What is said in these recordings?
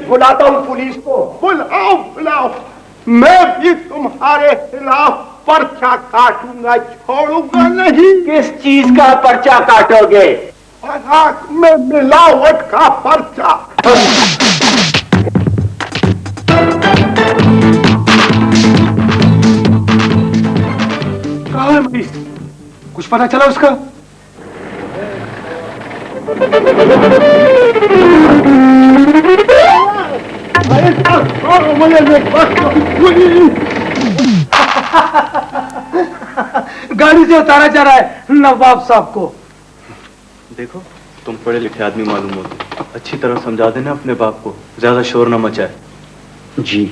बुलाता हूँ पुलिस को। बुलाओ बुलाओ, मैं भी तुम्हारे खिलाफ पर्चा काटूंगा, छोड़ूंगा नहीं। किस चीज का पर्चा काटोगे? पराग में मिलावट का पर्चा। कहाँ है मनीष? कुछ पता चला उसका? गाड़ी से उतारा जा रहा है नवाब साहब को। देखो, तुम पढ़े लिखे आदमी मालूम होते, अच्छी तरह समझा देना अपने बाप को, ज्यादा शोर न मचाए। जी,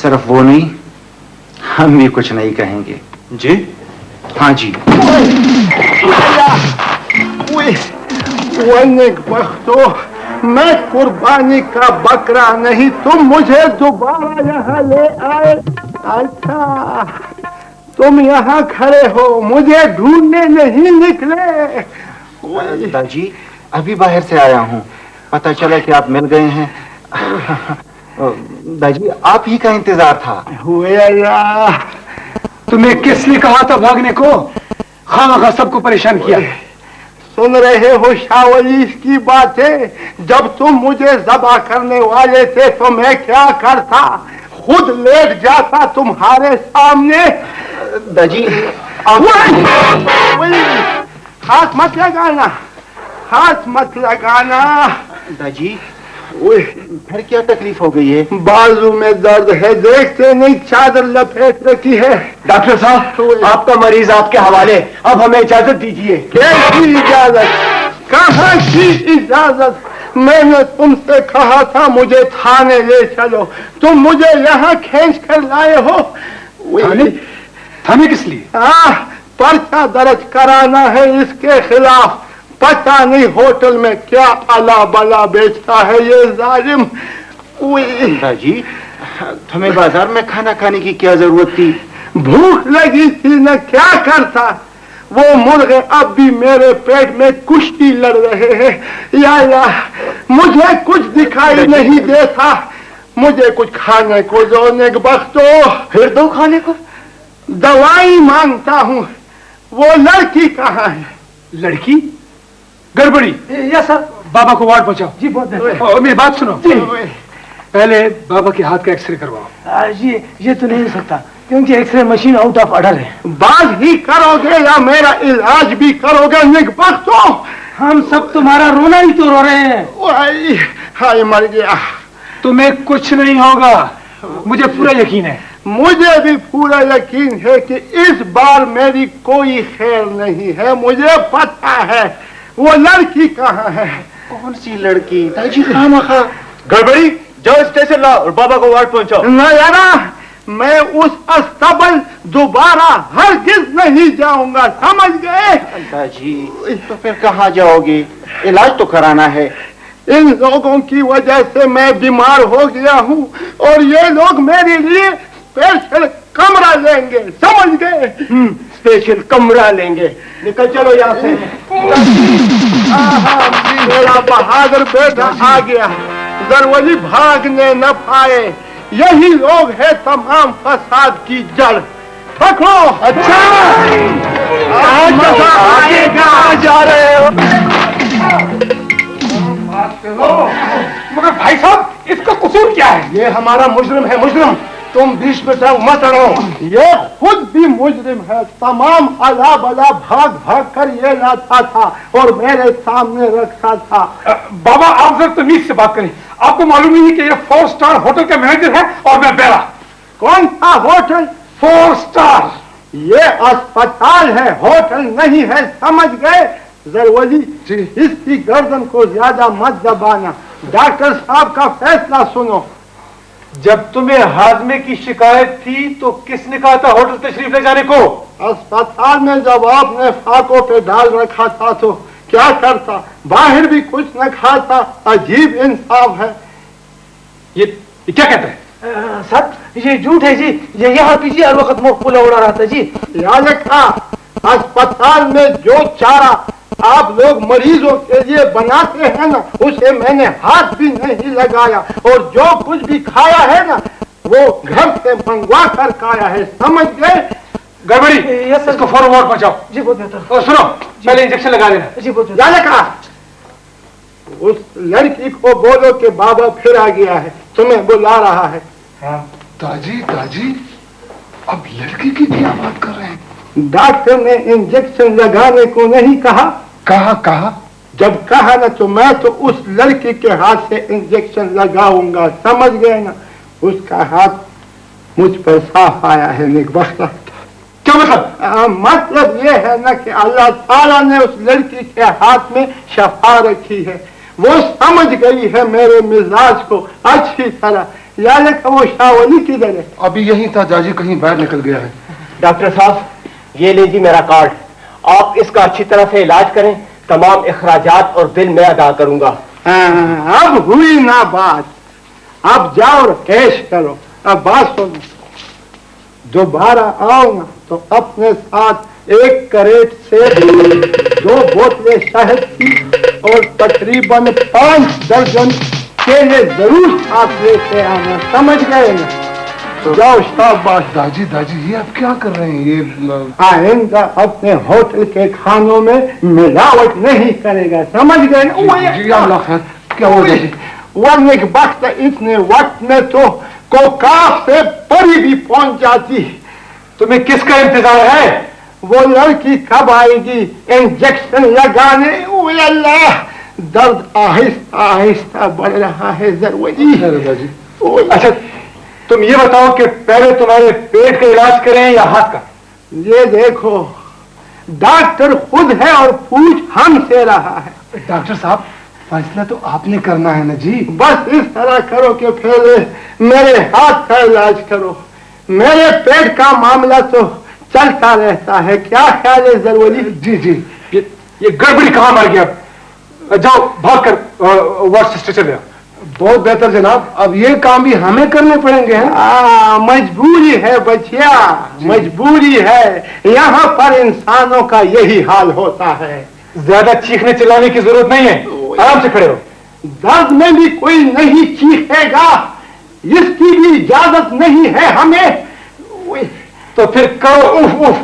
सिर्फ वो नहीं, हम भी कुछ नहीं कहेंगे। जी? हाँ जी। बख्तो, मैं कुर्बानी का बकरा नहीं, तुम मुझे दोबारा यहाँ ले आए। अच्छा, तुम यहाँ खड़े हो, मुझे ढूंढने नहीं निकले। दादी, अभी बाहर से आया हूँ, पता चला कि आप मिल गए हैं। दादी, आप ही का इंतजार था। तुम्हें किसने कहा था भागने को? खामखा सबको परेशान किया। सुन रहे हो शाहवली की बातें? जब तुम मुझे ज़बा करने वाले थे तो मैं क्या करता? खुद लेट जाता तुम्हारे सामने। दादी, हाथ मत लगाना, हाथ मत लगाना। दादी, फिर क्या तकलीफ हो गई है? बाजू में दर्द है, देखते नहीं चादर लपेट रखी है। डॉक्टर साहब, आपका मरीज आपके हवाले, अब हमें इजाजत दीजिए। कैसी इजाजत? कहाँ की इजाजत? मैंने तुमसे कहा था मुझे थाने ले चलो, तुम मुझे यहाँ खींच कर लाए हो। थाने? थाने किस लिए? पर्चा दर्ज कराना है इसके खिलाफ। पता नहीं होटल में क्या अला बला बेचता है ये जालिम। दादी, तुम्हें बाजार में खाना खाने की क्या जरूरत थी? भूख लगी थी न, क्या करता? वो मुर्गे अब भी मेरे पेट में कुश्ती लड़ रहे हैं। या मुझे कुछ दिखाई नहीं देता, मुझे कुछ खाने को दो नेकबख्तो। फिर दो खाने को? दवाई मांगता हूँ। वो लड़की कहाँ है? लड़की? गड़बड़ी। Yes sir. बाबा को वार्ड पहुंचाओ। जी बहुत। मेरी बात सुनो, पहले बाबा के हाथ का एक्सरे करवाओ। ये तो नहीं हो सकता क्योंकि x ray machine out of order है। बात ही करोगे या मेरा इलाज भी करोगे नेकबख्तो? हम सब तुम्हारा रोना ही तो रो रहे हैं। हाय मर गया। तुम्हें कुछ नहीं होगा, मुझे पूरा यकीन है। मुझे भी पूरा यकीन है कि इस बार मेरी कोई खैर नहीं है। मुझे पता है। वो लड़की कहाँ है? कौन सी लड़की? दादी, खामखा गड़बड़ी, जाओ स्टेशन लाओ और बाबा को वार्ड पहुंचाओ। नयारा, मैं उस अस्तबल दोबारा हरगिज नहीं जाऊंगा, समझ गए? दादी, तो फिर कहाँ जाओगे? इलाज तो कराना है। इन लोगों की वजह से मैं बीमार हो गया हूँ और ये लोग मेरे लिए स्पेशल कमरा लेंगे, समझ गए? स्पेशल कमरा लेंगे। निकल चलो यहाँ से। मेरा बहादुर बेटा आ गया। दरवाजी भागने न पाए। यही लोग है तमाम फसाद की जड़। पकड़ो। अच्छा, आगे कहाँ जा रहे हो? मगर भाई साहब, इसका कसूर क्या है? ये हमारा मुजरिम है, मुजरिम। तुम बीच में मत रहो। ये खुद भी मुजरिम है। तमाम अला बला भाग भाग कर ये लाता था और मेरे सामने रखता था। बाबा, आप जरा तमीज से बात करें। आपको मालूम नहीं कि ये 4 स्टार होटल का मैनेजर है और मैं बेला। कौन सा होटल? 4 स्टार। ये अस्पताल है, होटल नहीं है, समझ गए? जरवली, इसकी गर्दन को ज्यादा मत दबाना। डॉक्टर साहब का फैसला सुनो। जब तुम्हें हाजमे की शिकायत थी तो किसने कहा था होटल तशरीफ ले जाने को? अस्पताल में जब आपने फाकों पे डाल रखा था तो क्या करता? बाहर भी कुछ न खाता। अजीब इंसाफ है। ये क्या कहता है? सर ये झूठ है जी, ये यहाँ पीछे हर वक्त मुफ्त उड़ा रहा था जी। याद रखा, अस्पताल में जो चारा आप लोग मरीजों के लिए बनाते हैं ना, उसे मैंने हाथ भी नहीं लगाया, और जो कुछ भी खाया है ना वो घर से मंगवा कर खाया है, समझ गए? गड़बड़ी, इसको फौरन वार्ड पहुंचाओ जी। बहुत बेहतर। और सुनो, पहले इंजेक्शन लगा देना जी। बहुत याद रखा, उस लड़की को बोलो कि बाबा फिर आ गया है, तुम्हें बुला रहा है। दाजी दाजी, अब लड़की की क्या बात कर रहे हैं? डॉक्टर ने इंजेक्शन लगाने को नहीं कहा? कहा? जब कहा ना तो मैं तो उस लड़की के हाथ से इंजेक्शन लगाऊंगा, समझ गए ना? उसका हाथ मुझ पर साफ आया है नेकबख्त। क्या मतलब? मतलब ये है ना कि अल्लाह ताला ने उस लड़की के हाथ में शफा रखी है, वो समझ गई है मेरे मिजाज को अच्छी तरह। यानी कि वो शावली किधर है? अभी यही था दाजी, कहीं बाहर निकल गया है। डॉक्टर साहब, ये लीजिए मेरा कार्ड, आप इसका अच्छी तरह से इलाज करें, तमाम अखराजात और बिल मैं अदा करूंगा। अब हुई ना बात, अब जाओ और कैश करो। अब बात सुनो, दोबारा आओ ना तो अपने साथ 1 करेट से 2 बोतलें शहद की और तकरीबन 5 दर्जन केले जरूर साथ लेते आना, समझ गए ना? तो जाओ शाबाश। दाजी ये आप क्या कर रहे हैं? ये आइंदा अपने होटल के खानों में मिलावट नहीं करेगा, समझ गए ना? क्या हो गया? वरने के वक्त इतने वक्त में तो कोकाफ से परी भी पहुंच जाती। तुम्हें किसका इंतजार है? वो लड़की कब आएगी इंजेक्शन लगाने? ओए अल्लाह, दर्द आहिस्ता आहिस्ता बढ़ रहा है जरूरी। अच्छा तुम ये बताओ कि पहले तुम्हारे पेट का इलाज करें या हाथ का? ये देखो, डॉक्टर खुद है और पूछ हमसे रहा है। डॉक्टर साहब, फैसला तो आपने करना है ना जी। बस इस तरह करो कि पहले मेरे हाथ का इलाज करो, मेरे पेट का मामला तो चलता रहता है। क्या ख्याल है जरूरी? जी ये गड़बड़ी कहाँ मर गया? जाओ भाग कर वार्ड सिस्टर चले आओ। बहुत बेहतर जनाब, अब ये काम भी हमें करने पड़ेंगे। मजबूरी है बचिया, मजबूरी है। यहाँ पर इंसानों का यही हाल होता है। ज्यादा चीखने चिल्लाने की जरूरत नहीं है, आराम से खड़े हो। दर्द में भी कोई नहीं चीखेगा, इसकी भी इजाजत नहीं है हमें। तो फिर करो उफ उफ,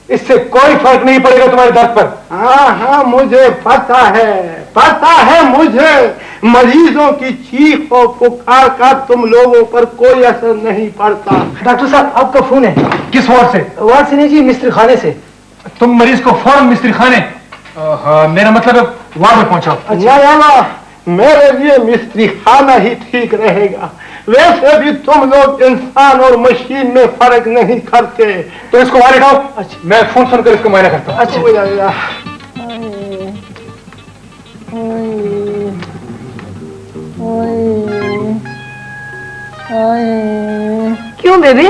इससे कोई फर्क नहीं पड़ेगा तुम्हारे दर्द पर। हाँ मुझे पता है मुझे। मरीजों की चीख और पुकार का तुम लोगों पर कोई असर नहीं पड़ता। डॉक्टर साहब, आपका फोन है। किस वार्ड से? वार्ड से नहीं जी, मिस्त्री खाने से। तुम मरीज को फौरन मिस्त्री खाने, मेरा मतलब है वार्ड में पहुंचाओ। अच्छा, मेरे लिए मिस्त्री खाना ही ठीक रहेगा। वैसे भी तुम लोग इंसान और मशीन में फर्क नहीं करते। तो इसको वहां लिखाओ। अच्छा, मैं फोन सुनकर इसको मुआयना करता हूँ। अच्छा। क्यों बेबी?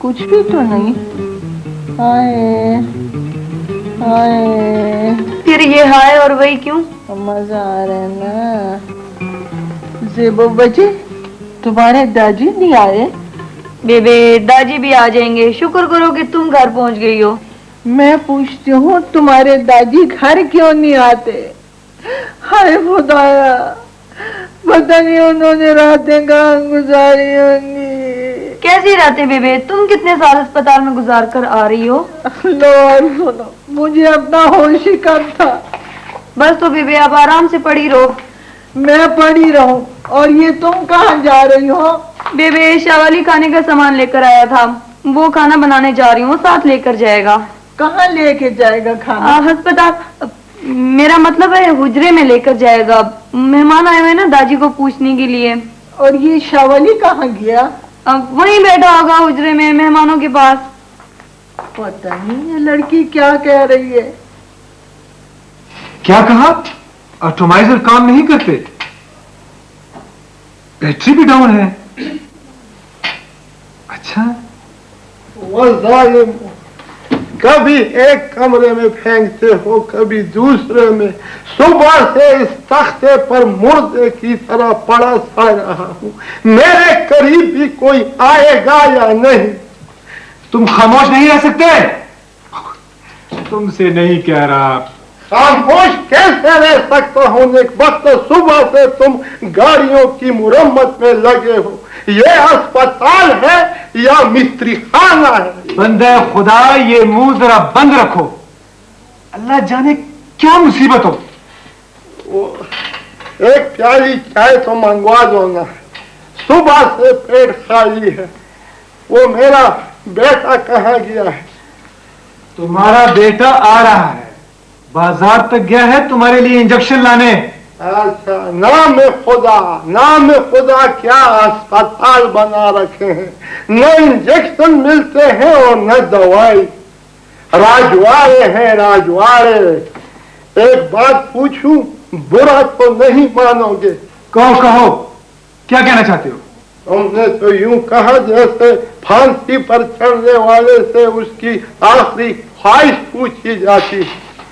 कुछ भी तो नहीं। फिर ये हाय और वही क्यों? मजा आ रहा है ना। जेबो बच्चे, तुम्हारे दादी नहीं आए? बेबे, दादी भी आ जाएंगे। शुक्र करो कि तुम घर पहुंच गई हो। मैं पूछती हूँ, तुम्हारे दादी घर क्यों नहीं आते? हाय खुदाया, पता नहीं उन्होंने रातें कहाँ गुजारी होंगी। कैसी रातें बेबे? तुम कितने साल अस्पताल में गुजार कर आ रही हो? लो, मुझे अपना होश ही कम था। बस तो बेबे, अब आराम से पड़ी रहो। मैं पड़ी रहूं, और ये तुम कहाँ जा रही हो? बेबे, शावाली खाने का सामान लेकर आया था, वो खाना बनाने जा रही हूँ, साथ लेकर जाएगा। कहाँ लेके जाएगा खाना? अस्पताल, मेरा मतलब है हुजरे में लेकर जाएगा। मेहमान आए हुए ना दादी को पूछने के लिए। और ये शावाली कहाँ गया? वहीं बैठा होगा हुजरे में मेहमानों के पास। पता नहीं ये लड़की क्या कह रही है। क्या कहा? ऑटोमाइजर काम नहीं करते, बैटरी भी डाउन है। अच्छा, वो जालिम कभी एक कमरे में फेंकते हो, कभी दूसरे में। सुबह से इस तख्ते पर मुर्दे की तरह पड़ा सड़ रहा हूँ। मेरे करीब भी कोई आएगा या नहीं? तुम खामोश नहीं रह सकते? तुमसे नहीं कह रहा। खामोश कैसे रह सकता हूँ? एक वक्त सुबह से तुम गाड़ियों की मुरम्मत में लगे हो। ये अस्पताल है या मिस्त्री खाना है? बंदे खुदा, ये मुंह जरा बंद रखो। अल्लाह जाने क्या मुसीबत हो। एक प्याली चाय तो मंगवा दो ना। सुबह से पेट खाली है। वो मेरा बेटा कहाँ गया है? तुम्हारा बेटा आ रहा है, बाजार तक गया है तुम्हारे लिए इंजेक्शन लाने। अच्छा, नाम खुदा क्या अस्पताल बना रखे हैं। न इंजेक्शन मिलते हैं और न दवाई। राजवाड़े हैं राजवाड़े। एक बात पूछूं, बुरा तो नहीं मानोगे? कहो क्या कहना चाहते हो? तुमने तो यूं कहा जैसे फांसी पर चढ़ने वाले से उसकी आखिरी ख्वाहिश पूछी जाती।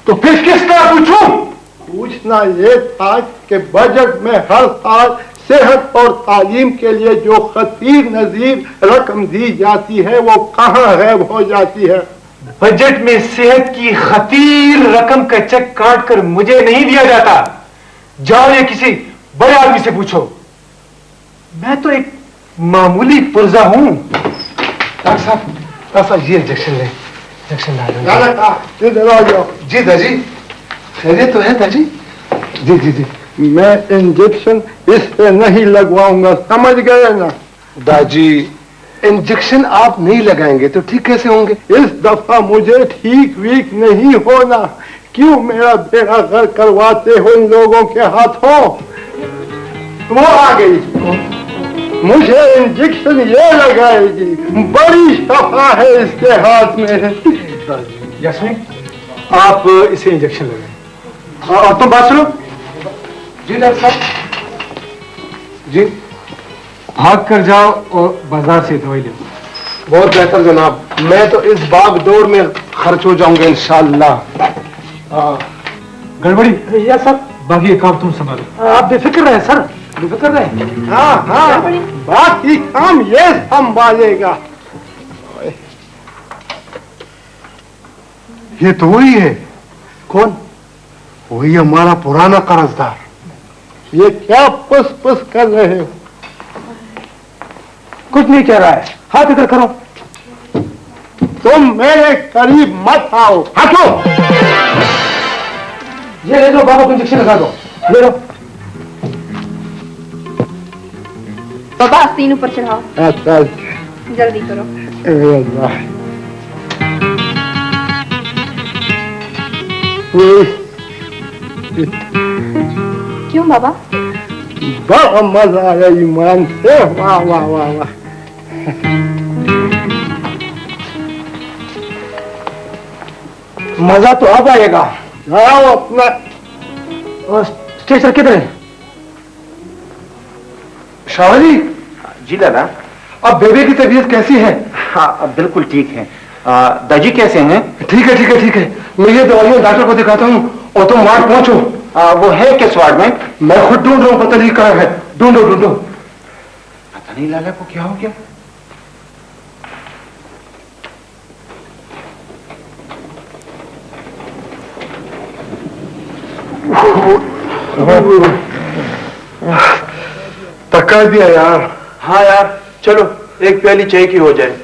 तो फिर किस तरह पूछूं? पूछना ये था कि बजट में हर साल सेहत और तालीम के लिए जो खतीर नजीर रकम दी जाती है वो कहाँ गायब हो जाती है? बजट में सेहत की खतीर रकम का चेक काट कर मुझे नहीं दिया जाता। जाओ ये किसी बड़े आदमी से पूछो। मैं तो एक मामूली पुर्जा हूं। डॉक्टर साहब ये इंजेक्शन ले। इंजेक्शन इधर आ जाओ। जी दाजी, खैरियत तो है दाजी? जी जी जी। मैं इंजेक्शन इससे नहीं लगवाऊंगा, समझ गए ना? दाजी, इंजेक्शन आप नहीं लगाएंगे तो ठीक कैसे होंगे? इस दफा मुझे ठीक वीक नहीं होना। क्यों मेरा बेड़ा घर करवाते हो इन लोगों के हाथों? वो आ गई। मुझे इंजेक्शन ये लगाएगी। बड़ी शफा है इसके हाथ में। यास्मीन, आप इसे इंजेक्शन लगाएं। और तुम बात सुनो। जी डॉक्टर साहब। जी, भाग कर जाओ और बाजार से दवाई ले। बहुत बेहतर जनाब। मैं तो इस बाग दौड़ में खर्च हो जाऊंगा इंशाअल्लाह। गड़बड़ी या सर, बाकी काम तुम संभालो। आप बेफिक्र रहे सर, बेफिक्र रहे। हाँ, बाकी काम ये संभालेगा। ये तो वही है। कौन? वही हमारा पुराना कर्जदार। ये क्या पुस पुस कर रहे हो? कुछ नहीं कह रहा है। हाथ इधर करो। तुम मेरे करीब मत आओ। हटो। ये ले लो, बाबा को इंजेक्शन लगा दो। ले लो। बाबा तीन ऊपर चढ़ाओ। अच्छा, जल्दी करो। क्यों बाबा? बड़ा मजा आया ईमान से। वाह वाह वाह वाह। मजा तो अब आएगा। जाओ अपना। स्टेशन किधर है? शावरी जी दादा। अब बेबी की तबीयत कैसी है? हाँ, अब बिल्कुल ठीक है। दादी कैसे हैं? ठीक है ठीक है ठीक है। मैं ये दवाइयां डॉक्टर को दिखाता हूँ और तुम वार्ड पहुंचो। वो है किस वार्ड में? मैं खुद ढूंढ रहा हूँ, पता नहीं कहाँ है। ढूंढो ढूंढो। पता नहीं लाला को क्या हो गया। थका दिया यार। हाँ यार, चलो एक प्याली चाय की हो जाए।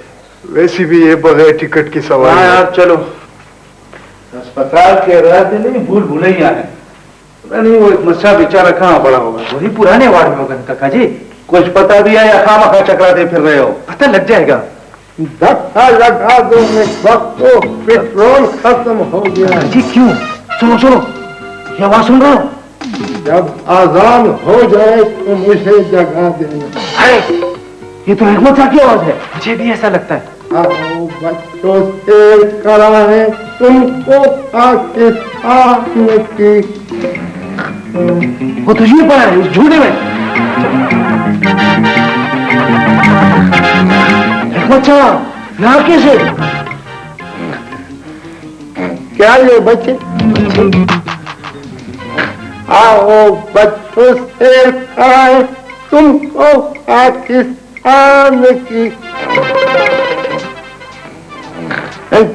वैसे भी ये बगैर टिकट की सवाल। हाँ यार चलो। अस्पताल के रहते नहीं भूल भुलैया है। पता नहीं वो एक मच्छा बेचारा कहाँ पड़ा होगा। वही पुराने वार्ड में होगा काका जी। कुछ पता भी है या खामखा चकराते फिर रहे हो? पता लग जाएगा। धक्का लगा दो। वक्त तो पेट्रोल खत्म हो गया। जी क्यों? सुनो सुनो, ये आवाज सुन रहा हूँ। जब आजान हो जाए तो मुझे जगा देना। ये तो हिकमत शाह की आवाज है। मुझे भी ऐसा लगता है। आओ बच्चों से कराए तुमको पाकिस्तान की। वो तुझे पड़ा है इस झूठे में। हिकमत शाह यहाँ कैसे? क्या ये बच्चे? आओ बच्चों से आए तुमको पाकिस्तान की,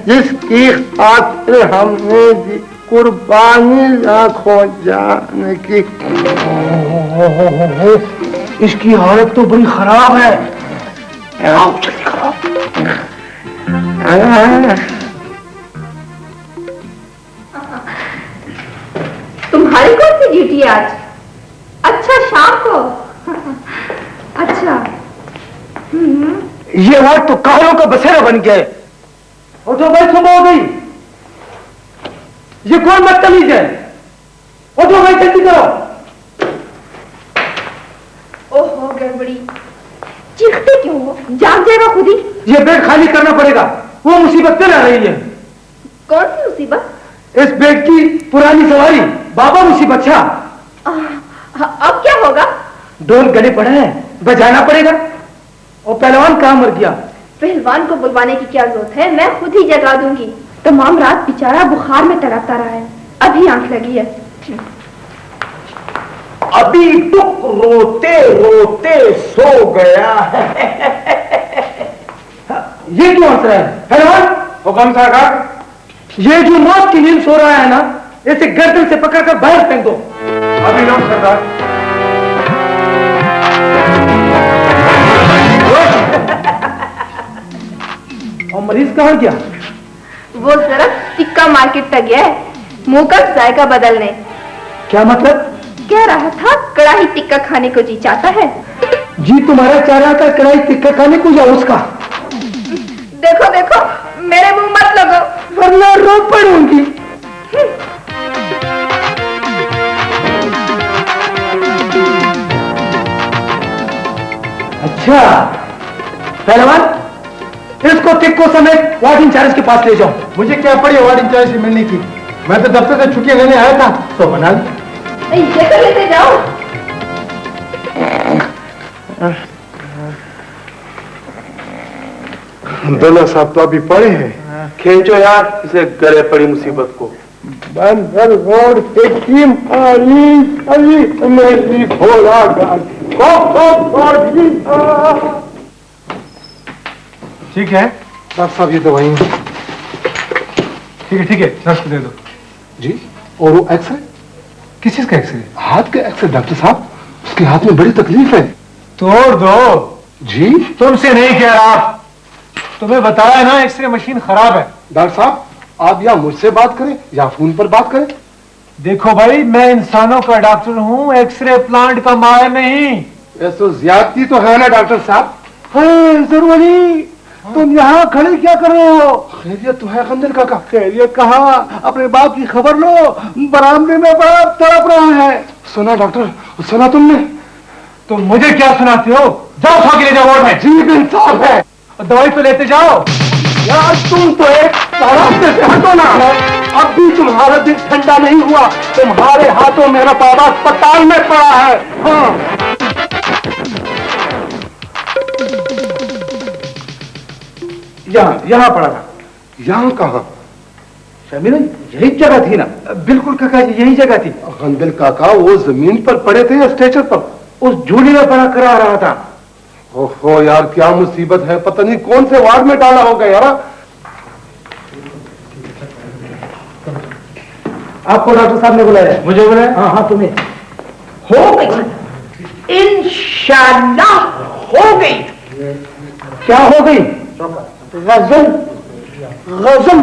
जिसकी खातिर हमने दी कुर्बानी लाखों जान की। इसकी हालत तो बड़ी खराब है। तुम्हारी कौन सी ड्यूटी है आज? अच्छा शाम को। अच्छा। ये वार्ड तो कालों का बसेरा बन गया है। उठो भाई, सुबह हो गई। ये कौन बदतमीज है? उठो भाई, जल्दी करो। ओहो गड़बड़ी, चीखते क्यों हो? जाग जाएगा खुद ही। ये बेड खाली करना पड़ेगा, वो मुसीबत फिर आ रही है। कौन सी मुसीबत? इस बेड की पुरानी सवारी बाबा मुसीबत। अब क्या होगा? ढोल गले पड़ा है, बजाना पड़ेगा। और पहलवान कहाँ मर गया? पहलवान को बुलवाने की क्या जरूरत है, मैं खुद ही जगा दूंगी। तमाम रात बेचारा बुखार में तड़पता रहा है, अभी आंख लगी है। अभी टुक रोते रोते सो गया है। ये क्यों हंस रहा है? पहलवान हुक्म सरकार, ये जो मौत की नींद सो रहा है ना, इसे गर्दन से पकड़कर बाहर फेंक दो। अभी लो सरकार। और मरीज कहाँ गया? वो जरा टिक्का मार्केट तक गया है, मुंह का जायका बदलने। क्या मतलब? कह रहा था कड़ाही टिक्का खाने को जी चाहता है। जी तुम्हारा चाह रहा था कड़ाही टिक्का खाने को या उसका? देखो देखो, मेरे मुंह मत लगो वरना रो पड़ूंगी। अच्छा पहलवान, इसको टिक्को समेत वार्ड इंचार्ज के पास ले जाओ। मुझे क्या पड़ी वार्ड इंचार्ज से मिलने की? मैं तो दफ्तर से छुट्टियां लेने आया था, तो बना ली। ये तो लेते जाओ। दोनों साहब तो अभी पड़े हैं। खींचो यार इसे गले पड़ी मुसीबत को। बंदर रोड पे की मारी गली मेरी घोड़ा गाड़ी। ठीक है डॉक्टर साहब, ये तो वही है। ठीक है नर्स को दे दो। जी, और वो एक्सरे? किस चीज का एक्सरे? हाथ के एक्सरे डॉक्टर साहब, उसके हाथ में बड़ी तकलीफ है। तोड़ दो। जी तुमसे नहीं कह रहा, तुम्हें बताया ना एक्सरे मशीन खराब है। डॉक्टर साहब, आप या मुझसे बात करें या फोन पर बात करें। देखो भाई, मैं इंसानों का डॉक्टर हूँ, एक्सरे प्लांट का माहिर नहीं। ऐसो ज्यादती तो है ना डॉक्टर साहब। जरूरी, तुम यहाँ खड़े क्या कर रहे हो? खैरियत तो है खंजर काका। खैरियत कहा? अपने बाप की खबर लो, बरामदे में बड़ा तड़प रहा है। सुना डॉक्टर, सुना तुमने? तुम मुझे क्या सुनाते हो? जाओ उठा के ले जाओ वार्ड में। जी इंसाफ है। दवाई तो लेते जाओ। यार तुम तो एक रास्ते से हटो ना। अब भी तुम्हारा दिल ठंडा नहीं हुआ, तुम्हारे हाथों मेरा बाबा अस्पताल में पड़ा है। हाँ यहाँ पड़ा था। यहाँ कहाँ? शमीना, यही जगह थी ना? बिल्कुल काका जी, यही जगह थी। खंदिल काका वो जमीन पर पड़े थे या स्ट्रेचर पर? उस झूली में पड़ा करा रहा था। ओहो यार, क्या मुसीबत है, पता नहीं कौन से वार्ड में डाला होगा यार। आपको डॉक्टर साहब ने बुलाया? मुझे बुलाया? हाँ तुम्हें। हो गई, इंशाल्लाह हो गई। क्या हो गई? गजल गजल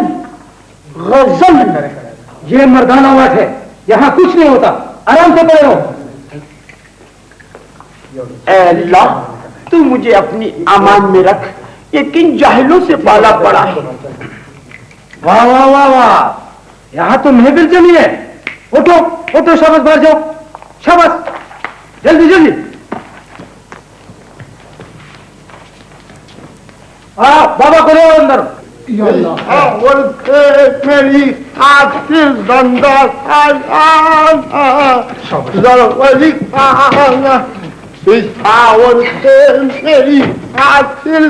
गजल। ये मर्दाना वार्ड है, यहाँ कुछ नहीं होता, आराम से पड़े रहो। अल्लाह, तू मुझे अपनी अमान में रख, ये किन जाहिलों से पाला पड़ा है। वाह वाह वाह वाह, यहाँ तो महफिल जमी है। उठो उठो, शाबाश, बाहर जाओ, शाबाश, जल्दी जल्दी। बाबा को ले आओ अंदर। मेरी आखिर जिंदा मेरी आखिर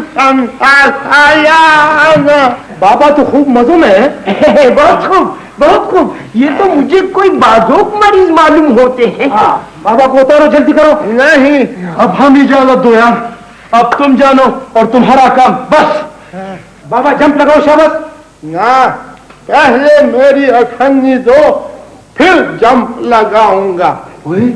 बाबा तो खूब मजों में है। बहुत खूब, बहुत खूब। ये तो मुझे कोई बाजूक मरीज मालूम होते हैं। बाबा को उतारो, जल्दी करो। नहीं, अब हम इजाजत दो यार, अब तुम जानो और तुम्हारा काम बस। बाबा जंप लगाओ, शाबाश। ना, पहले मेरी अठन्नी दो, फिर जंप लगाऊंगा। ओए,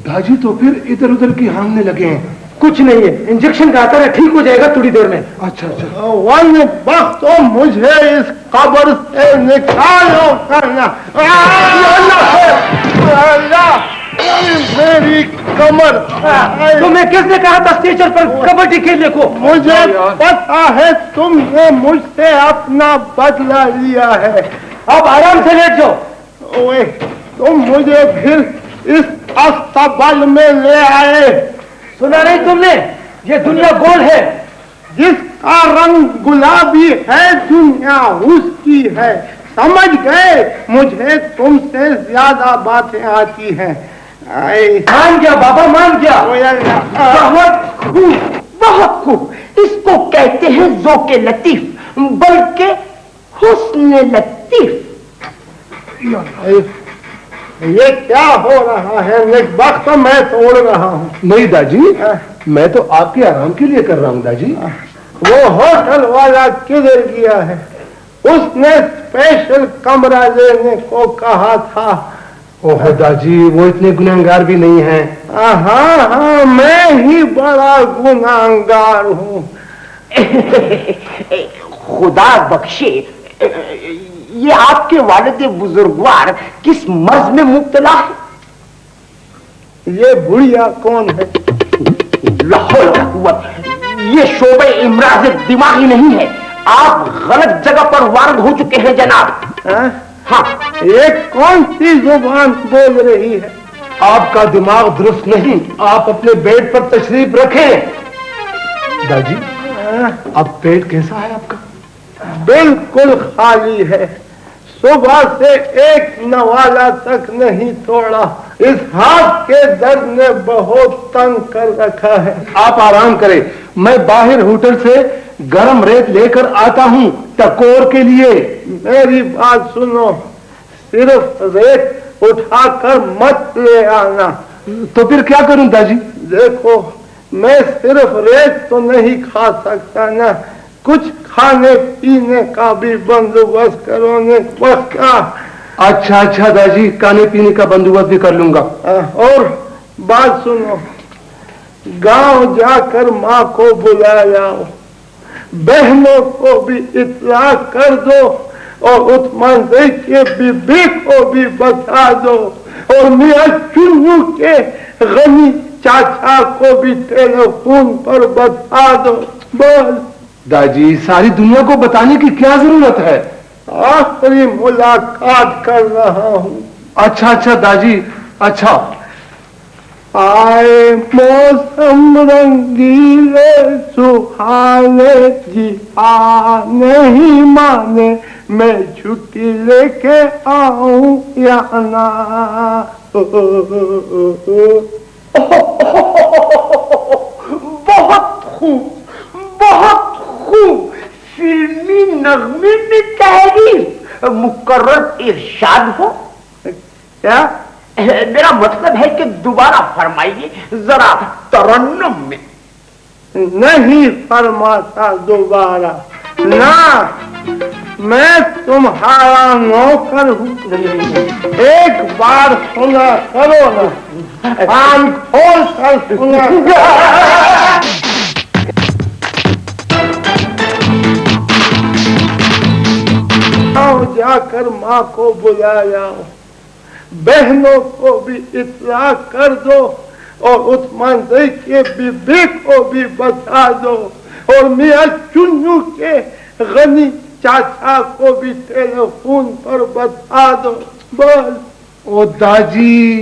दाजी तो फिर इधर उधर की हांगने लगे हैं। कुछ नहीं है, इंजेक्शन का असर है, ठीक हो जाएगा थोड़ी देर में। अच्छा अच्छा। वन वक्त तो मुझे इस कब्र से निकालो करना। मेरी कमर। तुम्हें किसने कहा था स्टेशन पर कबड्डी खेलने को? मुझे पता है तुमने मुझसे अपना बदला लिया है। अब आराम से लेट जाओ। ओए, तुम मुझे फिर इस अस्तबल में ले आए। सुना नहीं तुमने? ये दुनिया गोल है। जिसका रंग गुलाबी है दुनिया उसकी है। समझ गए? मुझे तुमसे ज्यादा बातें आती हैं। मान गया बाबा, मान गया। बहुत खूब, बहुत खूब। इसको कहते हैं ज़ौक़े लतीफ, बल्कि हुस्न लतीफ। ये क्या हो रहा है? वक्त मैं तोड़ रहा हूँ। नहीं दाजी, मैं तो आपके आराम के लिए कर रहा हूँ दाजी। वो होटल वाला किधर गया है? उसने स्पेशल कमरा लेने को कहा था। ओह दाजी, वो इतने गुनहगार भी नहीं हैं। हाँ हाँ, मैं ही बड़ा गुनहगार हूँ। खुदा बख्शे, ये आपके वालिद बुजुर्गवार किस मर्ज में मुब्तला है? ये बुढ़िया कौन है? लाहौल, ये शोबे इमराज दिमागी नहीं है। आप गलत जगह पर वारद हो चुके हैं जनाब। हाँ, ये कौन सी जुबान बोल रही है? आपका दिमाग दुरुस्त नहीं, आप अपने बेड पर तशरीफ रखें। दादी, अब पेट कैसा है आपका? बिल्कुल खाली है। सुबह से एक नवाला तक नहीं तोड़ा। इस हाथ के दर्द ने बहुत तंग कर रखा है। आप आराम करें, मैं बाहर होटल से गरम रेत लेकर आता हूँ टकोर के लिए। मेरी बात सुनो, सिर्फ रेत उठाकर मत ले आना। तो फिर क्या करूं दादी? देखो, मैं सिर्फ रेत तो नहीं खा सकता ना, कुछ खाने पीने का भी बंदोबस्त करो ने पक्का। अच्छा अच्छा दादी, खाने पीने का बंदोबस्त भी कर लूंगा। और बात सुनो, गांव जाकर माँ को बुला लाओ, बहनों को भी इत्तला कर दो और उस्मान के बीबी को भी बता दो और मियां चुन्नू के गनी चाचा को भी टेलीफोन पर बता दो। बस दादी, सारी दुनिया को बताने की क्या जरूरत है? आखिरी मुलाकात कर रहा हूँ। अच्छा अच्छा दादी, अच्छा। आए मौसम रंगीले सुहाने जी आ नहीं माने, मैं छुट्टी लेके आऊं या ना। बहुत खूब, बहुत खूब। फिल्मी नगमे में तहरीर, मुकर्रर इरशाद हो। क्या? मेरा मतलब है कि दोबारा फरमाइए जरा तरन्नुम में। नहीं फरमाता दोबारा ना, मैं तुम्हारा नौकर हूँ। एक बार सुना करो ना, कान खोल कर सुना। जाकर माँ को बुला लाओ, बहनों को भी इत्तला कर दो और उस्मान के बीबी को भी बता दो और मियां चुन्नू के गनी चाचा को भी टेलीफोन पर बता दो। बस। ओ दादी,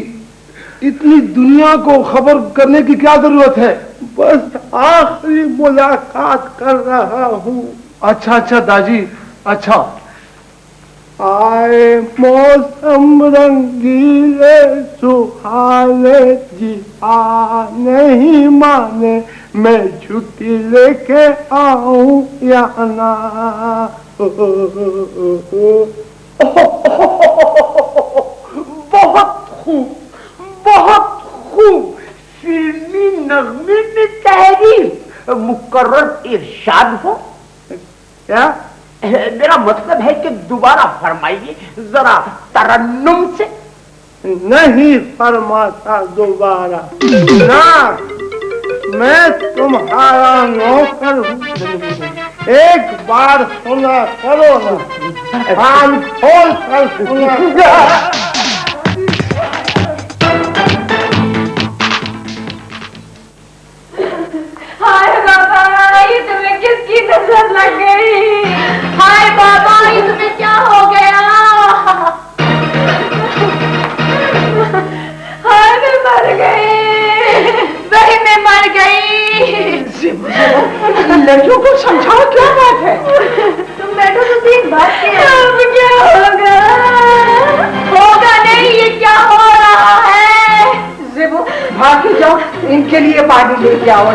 इतनी दुनिया को खबर करने की क्या जरूरत है? बस आखिरी मुलाकात कर रहा हूँ। अच्छा अच्छा दादी, अच्छा। आए मौसम रंगीले सुहाने जी आ नहीं माने, मैं छुट्टी लेके आऊं या ना। बहुत खूब। फिल्मी नगमे में तहरीर, मुकर्रर इरशाद हो। क्या? मेरा मतलब है कि दोबारा फरमाइए जरा तरन्नुम से। नहीं फरमाता दोबारा ना, मैं तुम्हारा नौकर हूँ। एक बार सुना करो ना, कान खोल कर सुना। हाय बाबा, ये तुम्हें किसकी नजर लग गई? हाय बाबा, ये तुम्हें क्या हो गया? हाय मैं मर गई, वही मैं मर गई। लड़कियों को समझाओ क्या बात है। तुम बैठो तो ठीक, बात क्या होगा? होगा नहीं, ये क्या हो रहा है? जेबो भाग के जाओ, इनके लिए पानी लेके आओ।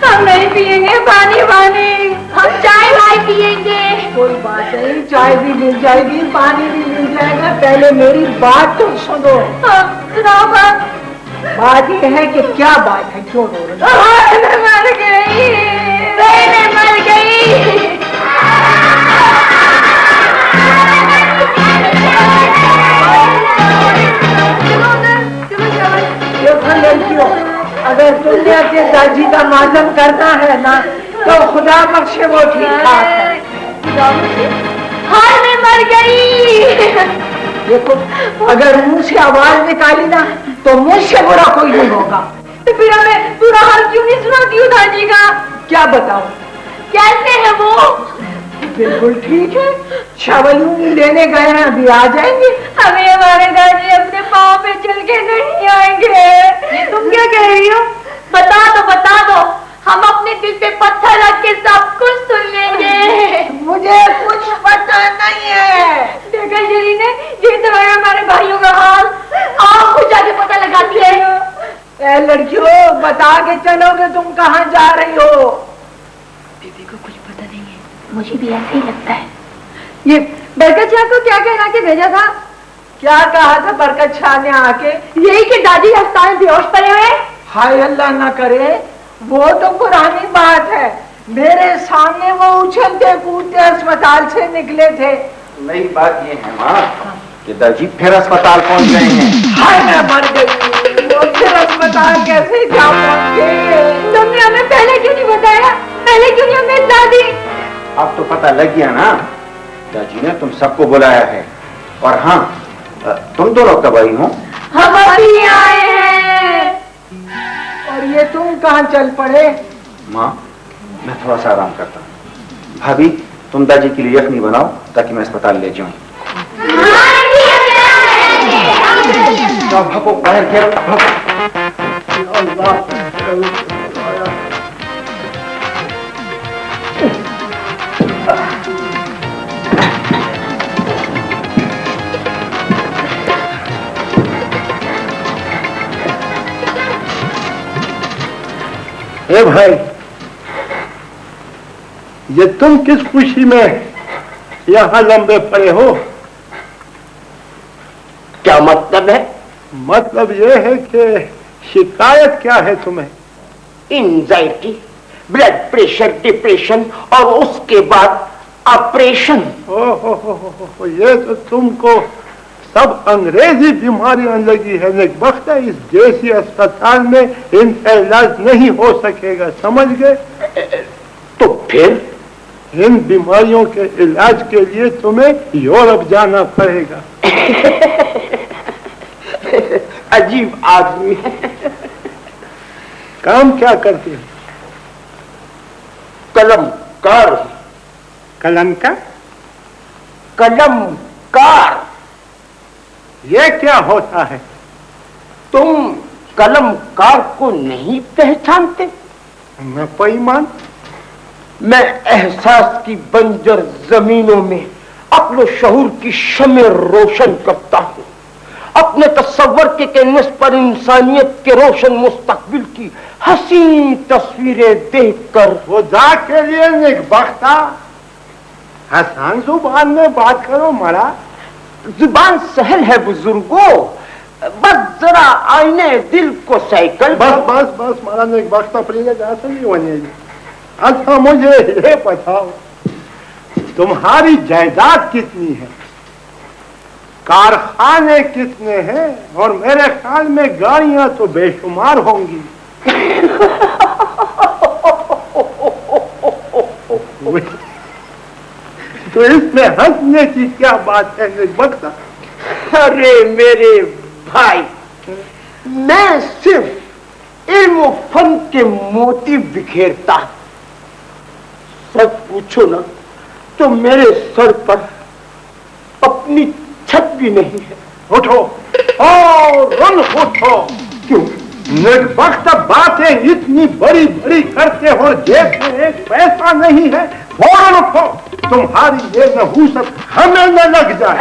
हम नहीं पिएंगे पानी वानी, हम चाय वाय पिएंगे। कोई बात नहीं, चाय भी मिल जाएगी, पानी भी मिल जाएगा। पहले मेरी बात तो सुनो। सुनाओ बात। बात ये है कि क्या बात है, क्यों रो रहे हो? मैं मर गई, मैं मर गई। देखो लड़कियों, अगर तुमने अपने दादी का मालूम करना है ना, तो खुदा बख्शे वो ठीक ठाक है। हाय मैं मर गई। देखो, अगर मुंह से आवाज निकाली ना, तो मुझसे बुरा कोई नहीं होगा। तो फिर हमें पूरा हाल क्यों नहीं सुनाती हो दादी का? क्या बताओ? कैसे है वो? बिल्कुल ठीक है, शवयूं लेने गए हैं, अभी आ जाएंगे। हमें हमारे दादी अपने पाँव पे चल के नहीं आएंगे। तुम क्या कह रही हो? बता दो, हम अपने दिल पे पत्थर रख के सब कुछ सुन लेंगे। मुझे कुछ पता नहीं है। देखा जरी ने, ये तो है हमारे भाइयों का हाल। आओ कुछ जाके पता लगाती है। लड़कियों, बता के चलोगे तुम कहाँ जा रही हो? दीदी को कुछ पता नहीं है, मुझे भी ऐसे ही लगता है। ये बरकत शाह को क्या कहना के भेजा था? क्या कहा था बरकत शाह ने आके? यही कि दादी अस्पताल में बेहोश पड़े हुए। हाय अल्लाह ना करे, वो तो पुरानी बात है। मेरे सामने वो उछलते कूदते अस्पताल से निकले थे। नई बात ये है माँ कि दादी फिर अस्पताल पहुंच गए हैं। हाय मैं मर गई, वो फिर अस्पताल कैसे जा पहुंचे? तुमने हमें पहले क्यों नहीं बताया? पहले क्यों नहीं हमें दादी? अब तो पता लग गया ना, दादी ने तुम सबको बुलाया है। और हाँ, तुम दो लोग कब आई हो? हम अभी आए हैं। और ये तुम कहाँ चल पड़े? माँ, मैं थोड़ा सा आराम करता हूँ। भाभी, तुम दादी के लिए यखनी बनाओ ताकि मैं अस्पताल ले जाऊँ। भागो बाहर, घेरो। ए भाई, ये तुम किस खुशी में यहाँ लंबे पड़े हो? क्या मतलब है? मतलब ये है कि शिकायत क्या है तुम्हें? एंजाइटी, ब्लड प्रेशर, डिप्रेशन और उसके बाद ऑपरेशन। ओहो, ये तो तुमको सब अंग्रेजी बीमारियां लगी है। नेकबख्त है, इस देसी अस्पताल में इनका इलाज नहीं हो सकेगा, समझ गए? तो फिर इन बीमारियों के इलाज के लिए तुम्हें यूरोप जाना पड़ेगा। अजीब आदमी है। काम क्या करते हो? कलमकार। कलम का? कलमकार। ये क्या होता है? तुम कलमकार को नहीं पहचानते? मैं पैमान। मैं एहसास की बंजर जमीनों में अपने शऊर की शमे रोशन करता हूं। अपने तस्वर के कैनवस पर इंसानियत के रोशन मुस्तकबिल की हसीन तस्वीरें देखकर खुदा के लिए नेकबख्ता, आसान जुबान में बात करो मारा। जुबान सहल है बुजुर्गो, बस जरा आईने दिल को साइकिल। बस बस बस मारा ने एक वक्त अपनी जैसे नहीं होने। अच्छा मुझे ये बताओ, तुम्हारी जायदाद कितनी है, कारखाने कितने हैं, और मेरे ख्याल में गाड़ियां तो बेशुमार होंगी। तो इसमें हंसने की क्या बात है बक्सा? अरे मेरे भाई, मैं सिर्फ इल्म और फन के मोती बिखेरता। सच पूछो ना तो मेरे सर पर अपनी छत भी नहीं है। उठो और रन उठो। क्यों? निर्वक्त बातें इतनी बड़ी बड़ी करते हो, जेब में एक पैसा नहीं है, फौरन उठो, तुम्हारी ये नहूसत हमें न लग जाए।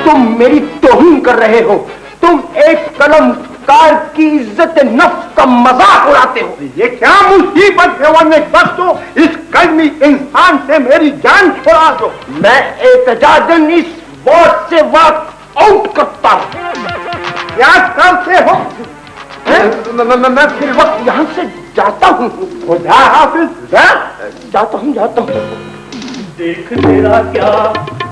तुम मेरी तौहीन कर रहे हो। तुम एक कलमकार की इज्जत नफ्स का मजाक उड़ाते हो। ये क्या मुसीबत है वरने बख्तो, इस कर्मी इंसान से मेरी जान छुड़ा दो। मैं एहतजाजन इस वॉर्ड से वॉक आउट करता हूँ। क्या करते हो? मैं फिर वक्त यहाँ से जाता हूँ। खुदा हाफिज। जाता हूँ। देख तेरा क्या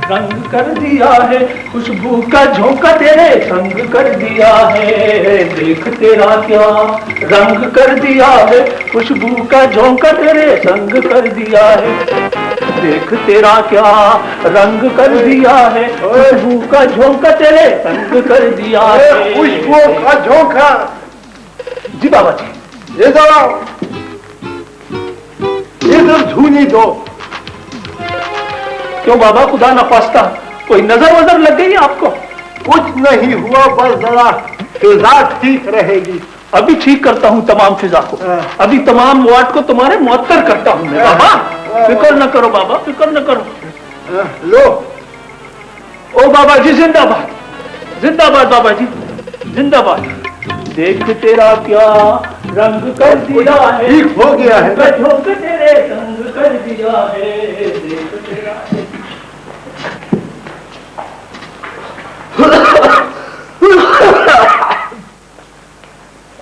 रंग कर दिया है, खुशबू का झोंका तेरे संग कर दिया है। देख तेरा क्या रंग कर दिया है, खुशबू का झोंका तेरे संग कर दिया है। देख तेरा क्या रंग कर दिया है, खुशबू का झोंका तेरे संग कर दिया है। खुशबू का झोंका? जी बाबा जी। इधर आओ, इधर झूनी दो। क्यों बाबा, खुदा न खास्ता कोई नजर वजर लग गई आपको? कुछ नहीं हुआ, बस जरा फिजा ठीक रहेगी। अभी ठीक करता हूँ तमाम फिजा को, अभी तमाम वार्ड को तुम्हारे मुअत्तर करता हूँ मैं। बाबा फिक्र न करो बाबा, फिक्र न करो। लो। ओ बाबा जी जिंदाबाद, जिंदाबाद बाबा जी जिंदाबाद। देख तेरा क्या रंग कर दिया है, ठीक हो गया है, झोंक तेरे संग कर दिया है। देख तेरा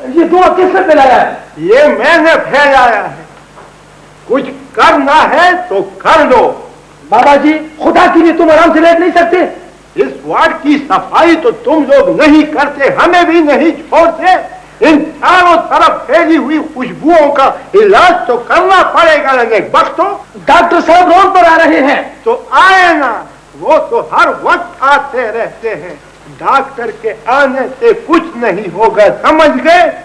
ये दुआ किसने फैलाया है? ये मैंने फैलाया है। कुछ करना है तो कर लो। बाबा जी खुदा के लिए तुम आराम से लेट नहीं सकते? इस वार्ड की सफाई तो तुम लोग नहीं करते, हमें भी नहीं छोड़ते। इन चारों तरफ फैली हुई खुशबुओं का इलाज तो करना पड़ेगा। लगे बख्तो, डॉक्टर साहब रोड पर आ रहे हैं। तो आए ना, वो तो हर वक्त आते रहते हैं। डॉक्टर के आने से कुछ नहीं होगा, समझ गए?